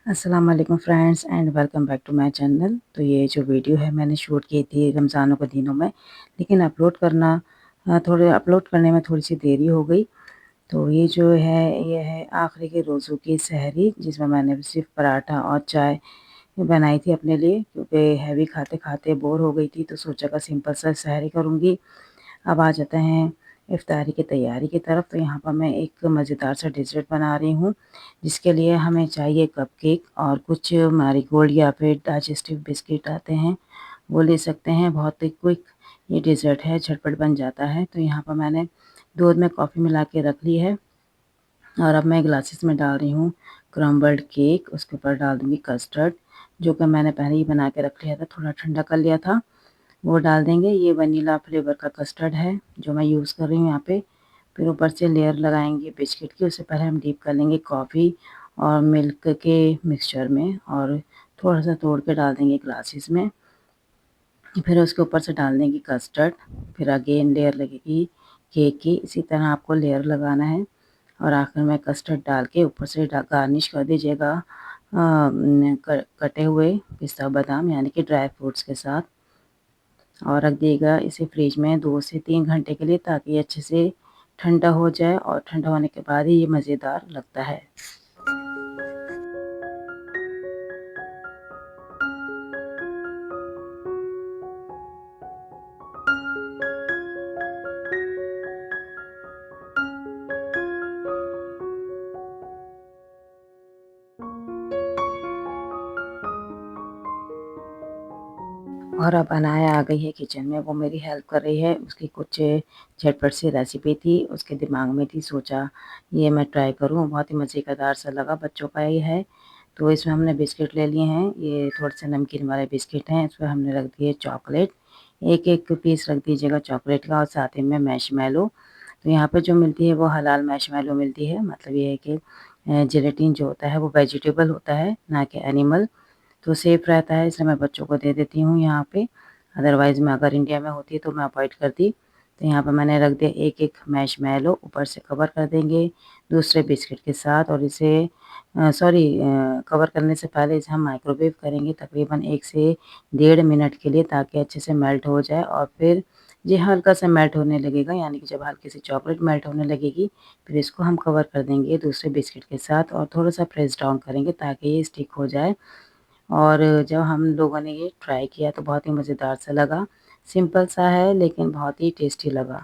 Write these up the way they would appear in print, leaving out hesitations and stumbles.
अस्सलाम वालेकुम friends and welcome back to my channel. तो ये जो वीडियो है मैंने शूट की थी रमज़ानों के दिनों में, लेकिन अपलोड करने में थोड़ी सी देरी हो गई। तो ये है आखिरी के रोज़ों की सहरी, जिसमें मैंने सिर्फ पराठा और चाय बनाई थी अपने लिए, क्योंकि हैवी खाते खाते बोर हो गई थी। तो सोचा का सिंपल सा सहरी करूँगी। अब आ जाते हैं इफ्तारी की तैयारी की तरफ। तो यहाँ पर मैं एक मज़ेदार सा डेज़र्ट बना रही हूँ, जिसके लिए हमें चाहिए कपकेक और कुछ मैरीगोल्ड या फिर डाइजेस्टिव बिस्किट आते हैं, वो ले सकते हैं। बहुत ही क्विक ये डेज़र्ट है, झटपट बन जाता है। तो यहाँ पर मैंने दूध में कॉफ़ी मिला के रख ली है और अब मैं ग्लासेस में डाल रही हूँ क्रम्बल्ड केक। उसके ऊपर डाल दूँगी कस्टर्ड, जो कि मैंने पहले ही बना के रख लिया था, थोड़ा ठंडा कर लिया था, वो डाल देंगे। ये वनीला फ्लेवर का कस्टर्ड है जो मैं यूज़ कर रही हूँ यहाँ पे। फिर ऊपर से लेयर लगाएंगे बिस्किट की। उससे पहले हम डीप कर लेंगे कॉफ़ी और मिल्क के मिक्सचर में और थोड़ा सा तोड़ के डाल देंगे ग्लासेस में। फिर उसके ऊपर से डाल देंगे कस्टर्ड। फिर अगेन लेयर लगेगी केक की। इसी तरह आपको लेयर लगाना है और आखिर में कस्टर्ड डाल के ऊपर से गार्निश कर दीजिएगा कटे हुए पिस्ता बादाम यानी कि ड्राई फ्रूट्स के साथ, और रख दिएगा इसे फ्रिज में 2 से 3 घंटे के लिए, ताकि ये अच्छे से ठंडा हो जाए। और ठंडा होने के बाद ही ये मज़ेदार लगता है। और अब अनाया आ गई है किचन में, वो मेरी हेल्प कर रही है। उसकी कुछ झटपट सी रेसिपी थी उसके दिमाग में थी, सोचा ये मैं ट्राई करूँ। बहुत ही मज़ेदार सा लगा, बच्चों का ये है। तो इसमें हमने बिस्किट ले लिए हैं, ये थोड़े से नमकीन वाले बिस्किट हैं। इसमें हमने रख दिए चॉकलेट, एक एक पीस रख दीजिएगा चॉकलेट का, और साथ ही में मैशमेलो। तो यहाँ पे जो मिलती है वो हलाल मैशमेलो मिलती है, मतलब ये है कि जेलेटिन जो होता है वो वेजिटेबल होता है, ना कि एनिमल। तो सेफ रहता है, इसलिए मैं बच्चों को दे देती हूँ यहाँ पे। अदरवाइज़ मैं अगर इंडिया में होती तो मैं अवॉइड करती। तो यहाँ पे मैंने रख दिया एक एक मैशमेलो, ऊपर से कवर कर देंगे दूसरे बिस्किट के साथ। और इसे कवर करने से पहले इसे हम माइक्रोवेव करेंगे तकरीबन 1 से 1.5 मिनट के लिए, ताकि अच्छे से मेल्ट हो जाए। और फिर ये हल्का सा मेल्ट होने लगेगा, यानी कि जब हल्की सी चॉकलेट मेल्ट होने लगेगी, फिर इसको हम कवर कर देंगे दूसरे बिस्किट के साथ और थोड़ा सा प्रेस डाउन करेंगे ताकि ये स्टिक हो जाए। और जब हम लोगों ने ये ट्राई किया तो बहुत ही मज़ेदार सा लगा। सिंपल सा है लेकिन बहुत ही टेस्टी लगा।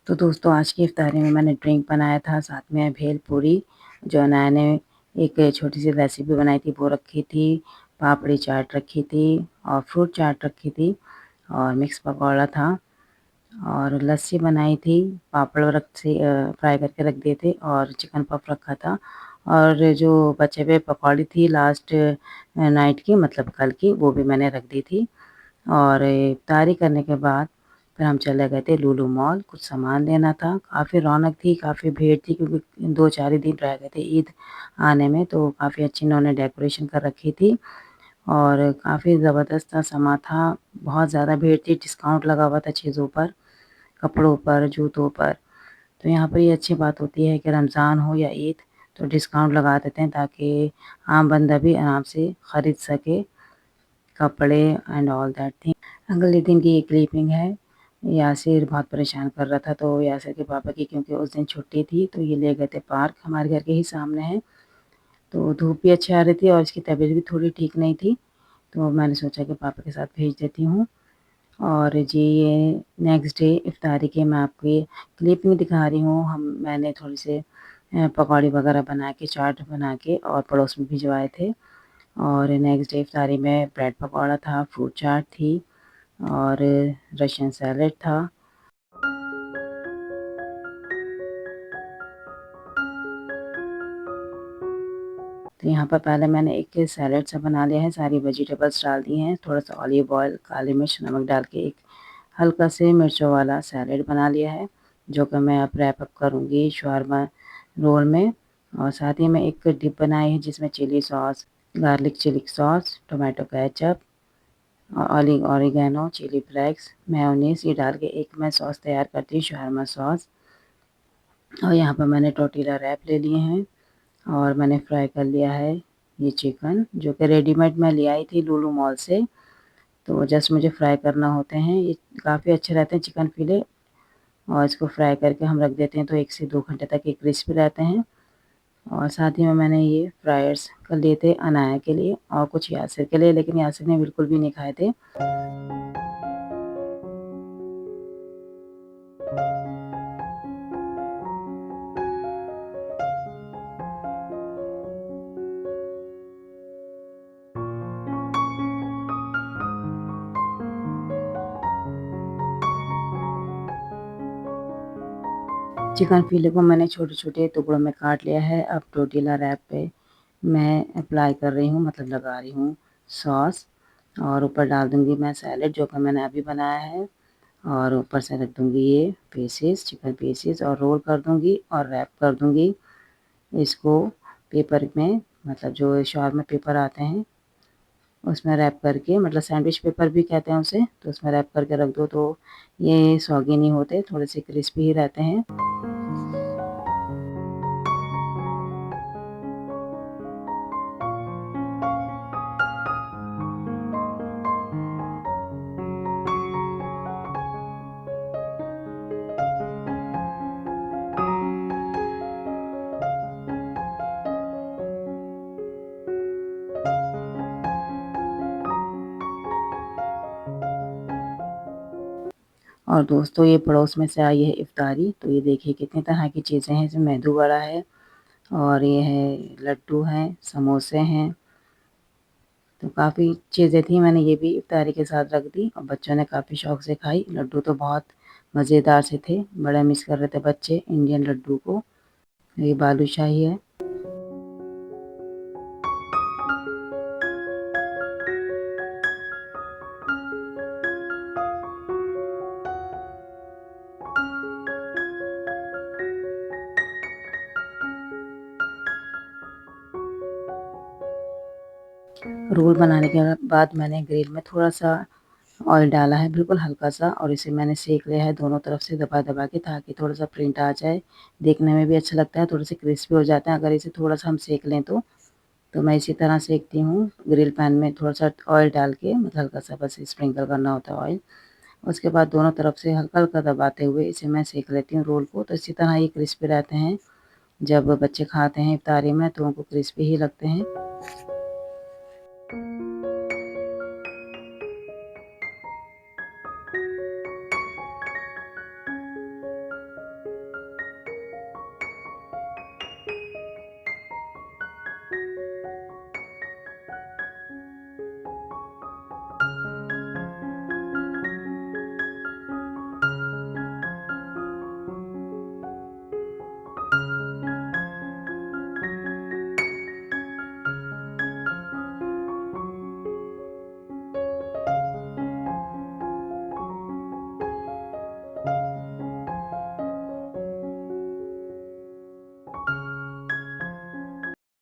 तो दोस्तों आज की इफ्तारी में मैंने ड्रिंक बनाया था, साथ में भेल पूरी, जो अनाया ने एक छोटी सी रेसिपी बनाई थी वो रखी थी, पापड़ी चाट रखी थी और फ्रूट चाट रखी थी और मिक्स पकौड़ा था और लस्सी बनाई थी। पापड़ फ्राई करके रख दिए थे और चिकन पफ रखा था। और जो बचे हुए पकौड़ी थी लास्ट नाइट की, मतलब कल की, वो भी मैंने रख दी थी। और इफ्तारी करने के बाद फिर हम चले गए थे लुलु मॉल, कुछ सामान लेना था। काफ़ी रौनक थी, काफ़ी भीड़ थी, क्योंकि 2-4 ही दिन रह गए थे ईद आने में। तो काफ़ी अच्छी इन्होंने डेकोरेशन कर रखी थी और काफ़ी ज़बरदस्त सा सामान था। बहुत ज़्यादा भीड़ थी, डिस्काउंट लगा हुआ था चीज़ों पर, कपड़ों पर, जूतों पर। तो यहाँ पर ये अच्छी बात होती है कि रमज़ान हो या ईद, तो डिस्काउंट लगा देते हैं ताकि आम बंदा भी आराम से ख़रीद सके कपड़े एंड ऑल दैट थिंग। अगले दिन की ये क्लिपिंग है। यासिर बहुत परेशान कर रहा था, तो यासिर के पापा की क्योंकि उस दिन छुट्टी थी, तो ये ले गए थे पार्क, हमारे घर के ही सामने है। तो धूप भी अच्छी आ रही थी और इसकी तबीयत भी थोड़ी ठीक नहीं थी, तो मैंने सोचा कि पापा के साथ भेज देती हूँ। और जी ये नेक्स्ट डे इफ्तारी के मैं आपको क्लिपिंग दिखा रही हूँ। मैंने थोड़ी से पकौड़ी वगैरह बना के, चाट बना के और पड़ोस में भिजवाए थे। और नेक्स्ट डे इफ्तारी में ब्रेड पकौड़ा था, फ्रूट चाट थी और रशियन सैलेड था। तो यहाँ पर पहले मैंने एक सैलेड सा बना लिया है, सारी वेजिटेबल्स डाल दी हैं, थोड़ा सा ऑलिव ऑयल, काली मिर्च, नमक डाल के एक हल्का से मिर्चों वाला सैलेड बना लिया है, जो कि मैं अब रैप अप करूँगी शवारमा रोल में। और साथ ही मैं एक डिप बनाई है जिसमें chilli sauce, garlic chilli sauce, tomato ketchup और ऑरिगेनो, चिली फ्लेक्स, मेयोनीज़ ये डाल के एक मैं सॉस तैयार करती हूँ, शावरमा सॉस। और यहाँ पर मैंने टोर्टिला रैप ले लिए हैं और मैंने फ्राई कर लिया है ये चिकन, जो कि रेडीमेड मैं ले आई थी लुलु मॉल से। तो जस्ट मुझे फ्राई करना होते हैं। ये काफ़ी अच्छे रहते हैं चिकन फिले, और इसको फ्राई करके हम रख देते हैं तो 1 से 2 घंटे तक ये क्रिस्पी रहते हैं। और साथ ही में मैंने ये फ्रायर्स कर लिए थे अनाया के लिए और कुछ यासिर के लिए, लेकिन यासिर ने बिल्कुल भी नहीं खाए थे। चिकन फिले को मैंने छोटे-छोटे टुकड़ों में काट लिया है। अब टोर्टिला रैप पे मैं अप्लाई कर रही हूँ, मतलब लगा रही हूँ सॉस, और ऊपर डाल दूँगी मैं सैलेड जो कि मैंने अभी बनाया है, और ऊपर से रख दूँगी ये पीसेस, चिकन पीसेस, और रोल कर दूँगी और रैप कर दूँगी इसको पेपर में, मतलब जो शावरमा पेपर आते हैं उसमें रैप करके, मतलब सैंडविच पेपर भी कहते हैं उसे, तो उसमें रैप करके रख दो तो ये सॉगी नहीं होते, थोड़े से क्रिस्पी ही रहते हैं। और दोस्तों ये पड़ोस में से आई है इफ्तारी, तो ये देखिए कितनी तरह की चीज़ें हैं। इसमें मेदू वड़ा है और ये है लड्डू हैं, समोसे हैं, तो काफ़ी चीज़ें थी। मैंने ये भी इफ्तारी के साथ रख दी और बच्चों ने काफ़ी शौक से खाई। लड्डू तो बहुत मज़ेदार से थे, बड़ा मिस कर रहे थे बच्चे इंडियन लड्डू को। ये बालूशाही है। रोल बनाने के बाद मैंने ग्रिल में थोड़ा-सा ऑयल डाला है, बिल्कुल हल्का-सा, और इसे मैंने सेक लिया है दोनों तरफ से दबा-दबा के, ताकि थोड़ा-सा प्रिंट आ जाए। देखने में भी अच्छा लगता है, थोड़े से क्रिस्पी हो जाते हैं अगर इसे थोड़ा-सा हम सेक लें तो। तो मैं इसी तरह सेकती हूँ ग्रिल पैन में थोड़ा-सा ऑयल डाल के, मतलब हल्का-सा बस स्प्रिंकल करना होता है ऑयल। उसके बाद दोनों तरफ से हल्का-हल्का दबाते हुए इसे मैं सेक लेती हूँ रोल को, तो इसी तरह ये क्रिस्पी रहते हैं। जब बच्चे खाते हैं इफ्तारी में तो उनको क्रिस्पी ही लगते हैं।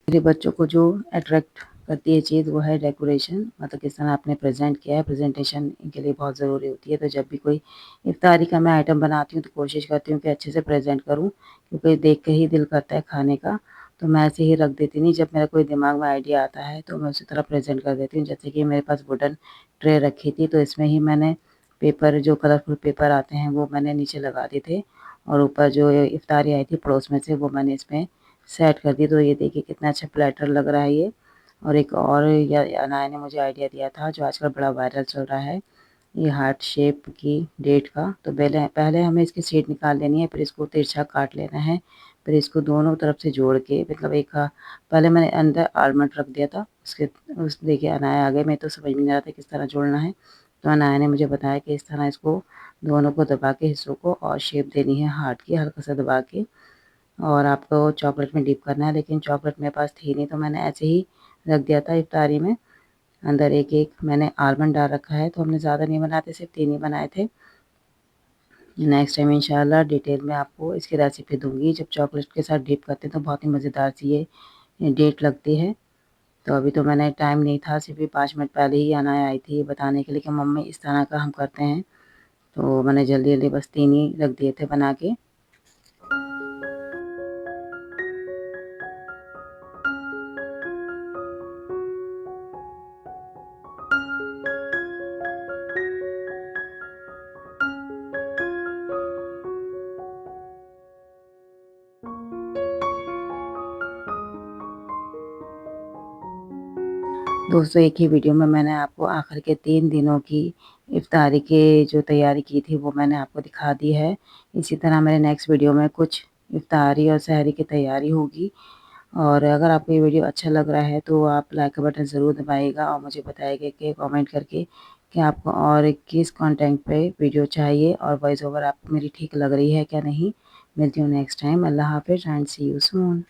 मेरे बच्चों को जो अट्रैक्ट करती है चीज़ वो है डेकोरेशन, मतलब किस तरह आपने प्रेज़ेंट किया है। प्रेज़ेंटेशन इनके लिए बहुत ज़रूरी होती है, तो जब भी कोई इफ्तारी का मैं आइटम बनाती हूँ तो कोशिश करती हूँ कि अच्छे से प्रेज़ेंट करूँ, क्योंकि देख के ही दिल करता है खाने का। तो मैं ऐसे ही रख देती नहीं, जब मेरा कोई दिमाग में आइडिया आता है तो मैं उसी तरह प्रेज़ेंट कर देती हूँ। जैसे कि मेरे पास वुडन ट्रे रखी थी, तो इसमें ही मैंने पेपर, जो कलरफुल पेपर आते हैं वो मैंने नीचे लगा दिए थे, और ऊपर जो इफ्तारी आई थी पड़ोस में से वो मैंने इसमें सेट कर दी। तो ये देखिए कितना अच्छा प्लेटर लग रहा है ये। और एक और अनाया ने मुझे आइडिया दिया था जो आजकल बड़ा वायरल चल रहा है, ये हार्ट शेप की डेट का। तो पहले पहले हमें इसकी शीट निकाल लेनी है, फिर इसको तिरछा काट लेना है, फिर इसको दोनों तरफ से जोड़ के, मतलब एक पहले मैंने अंदर आलमंड रख दिया था उसके, उस देखिए अनाया आ गए, मैं तो समझ में नहीं आ रहा था किस तरह जोड़ना है। तो अनाया ने मुझे बताया कि इस तरह इसको दोनों को दबा के हिस्सों को और शेप देनी है हार्ट की, हल्का सा दबा के, और आपको चॉकलेट में डिप करना है। लेकिन चॉकलेट मेरे पास थी नहीं, तो मैंने ऐसे ही रख दिया था इफ्तारी में। अंदर एक-एक मैंने आलमंड डाल रखा है, तो हमने ज़्यादा नहीं बनाए थे, सिर्फ़ 3 ही बनाए थे। नेक्स्ट टाइम इंशाल्लाह डिटेल में आपको इसकी रेसिपी दूँगी। जब चॉकलेट के साथ डिप करते हैं तो बहुत ही मज़ेदार सी ये डेट लगती है। तो अभी तो मैंने टाइम नहीं था, सिर्फ़ ही 5 मिनट पहले ही अनाया आई थी बताने के लिए कि मम्मी इस तरह का हम करते हैं। तो मैंने जल्दी-जल्दी बस 3 ही रख दिए थे बना के। दोस्तों एक ही वीडियो में मैंने आपको आखिर के 3 दिनों की इफ्तारी की जो तैयारी की थी वो मैंने आपको दिखा दी है। इसी तरह मेरे नेक्स्ट वीडियो में कुछ इफ्तारी और सहरी की तैयारी होगी। और अगर आपको ये वीडियो अच्छा लग रहा है तो आप लाइक का बटन ज़रूर दबाइएगा और मुझे बताइएगा कि कमेंट करके कि आपको और किस कंटेंट पे वीडियो चाहिए और वॉइस ओवर आपको मेरी ठीक लग रही है क्या नहीं। मिलती हूँ नेक्स्ट टाइम। अल्लाह हाफ़िज़ एंड सी यू सून।